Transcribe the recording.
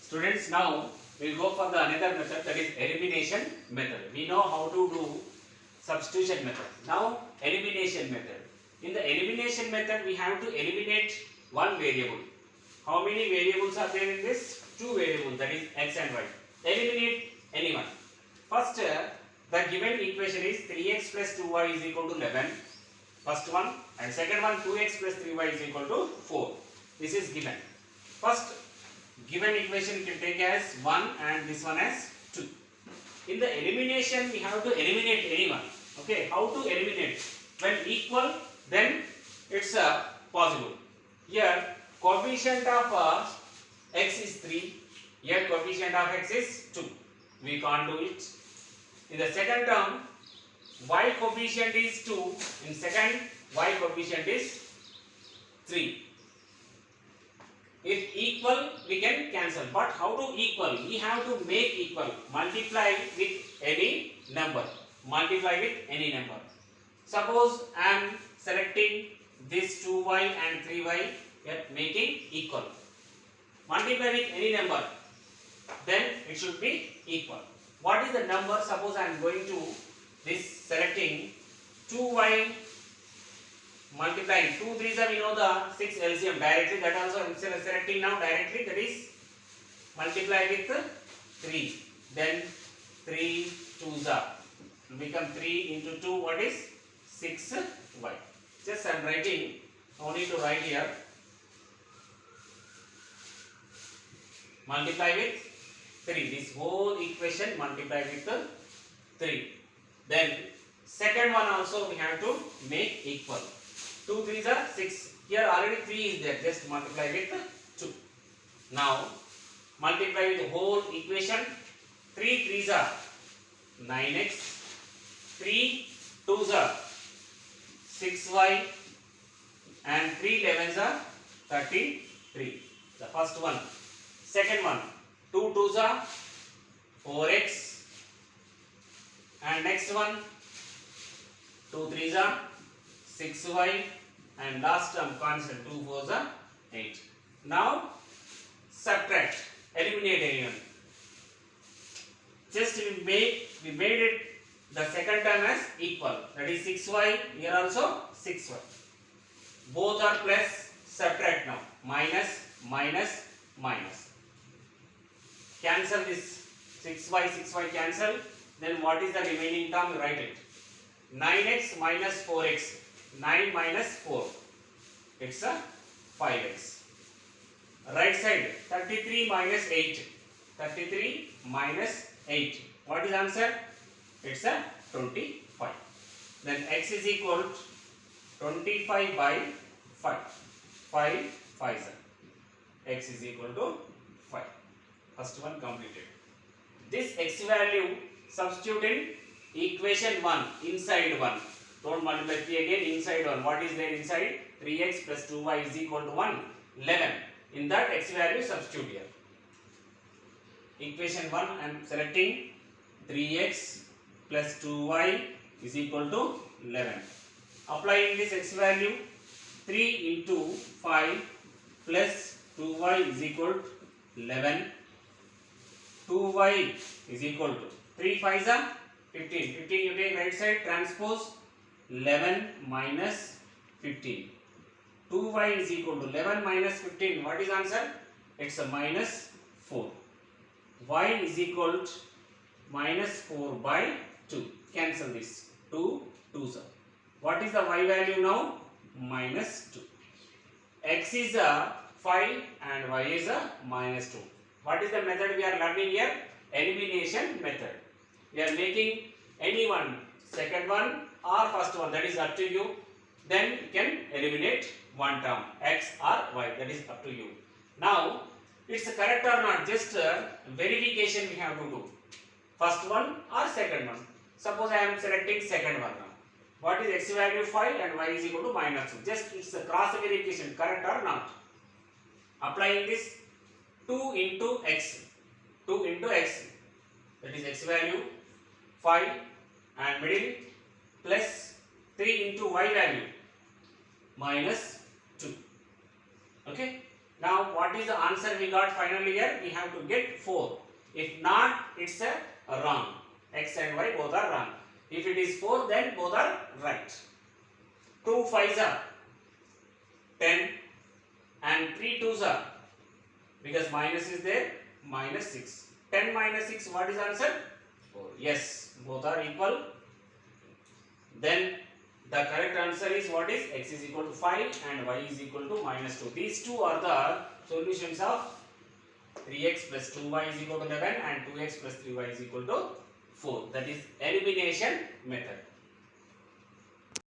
Students, now we will go for the another method, that is elimination method. We know how to do substitution method. Now elimination method. In the elimination method, we have to eliminate one variable. How many variables are there in this? Two variables, that is x and y. Eliminate anyone. First, the given equation is 3x plus 2y is equal to 11. First one, and second one, 2x plus 3y is equal to 4. This is given. First given equation you can take as 1 and this one as 2. In the elimination, we have to eliminate anyone. Okay, how to eliminate? When equal, then it's possible. Here coefficient of x is 3. Here coefficient of x is 2. We can't do it. In the second term, y coefficient is 2. In second, y coefficient is 3. If equal, we can cancel. But how to equal? We have to make equal. Multiply with any number. Multiply with any number. Suppose I am selecting this 2y and 3y, yet making equal. Multiply with any number. Then it should be equal. What is the number? Suppose I am going to this selecting 2y multiplying 2 3s are, we know the 6 LCM directly, that also I am selecting now directly, that is multiply with 3, then 3 2s are become 3 into 2, what is 6y. Just I am writing, no need to write here. Multiply with 3, this whole equation multiply with 3. Then second one also we have to make equal. 2 3s are 6. Here already 3 is there. Just multiply with 2. Now multiply with the whole equation. 3 3s are 9x. 3 2s are 6y. And 3 11s are 33. The first one. Second one. 2 2s are 4x. And next one. 2 3s are 6y. And last term constant 2 4s are 8. Now subtract, eliminate anyone. Just we made it the second term as equal. That is 6y. Here also 6y. Both are plus. Subtract now. Minus, minus, minus. Cancel this 6y cancel. Then what is the remaining term? Write it. 9x minus 4x. 9 minus 4, it's a 5x. Right side, 33 minus 8. 33 minus 8. What is answer? It's a 25. Then x is equal to 25 by 5. 5 5 x is equal to 5. First one completed. This x value substitute in equation 1 inside 1. Don't multiply 3 again, inside 1. What is there inside? 3x plus 2y is equal to 1, 11. In that x value substitute here. Equation 1 I am selecting 3x plus 2y is equal to 11. Applying this x value, 3 into 5 plus 2y is equal to 11. 2y is equal to 3 5s are 15. 15 you take right side, transpose 11 minus 15. 2y is equal to 11 minus 15. What is answer? It's a minus 4. Y is equal to minus 4 by 2. Cancel this. 2 2s are. What is the y value now? Minus 2. X is a 5 and y is a minus 2. What is the method we are learning here? Elimination method. We are making any one, second one or first one, that is up to you. Then you can eliminate one term, x or y, that is up to you. Now it's correct or not, just verification we have to do. First one or second one. Suppose I am selecting second one now. What is x value? 5 and y is equal to minus 2. Just it's a cross verification, correct or not. Applying this 2 into x. 2 into x. That is x value 5 and middle plus 3 into y value minus 2. Okay. Now what is the answer we got finally here? We have to get 4. If not, it's a wrong. X and Y both are wrong. If it is 4, then both are right. 2 5s are 10 and 3 2s are, because minus is there, minus 6. 10 minus 6, what is answer? 4. Yes, both are equal. Then the correct answer is what is? X is equal to 5 and Y is equal to minus 2. These two are the solutions of 3x plus 2y is equal to 11 and 2x plus 3y is equal to 4. That is elimination method.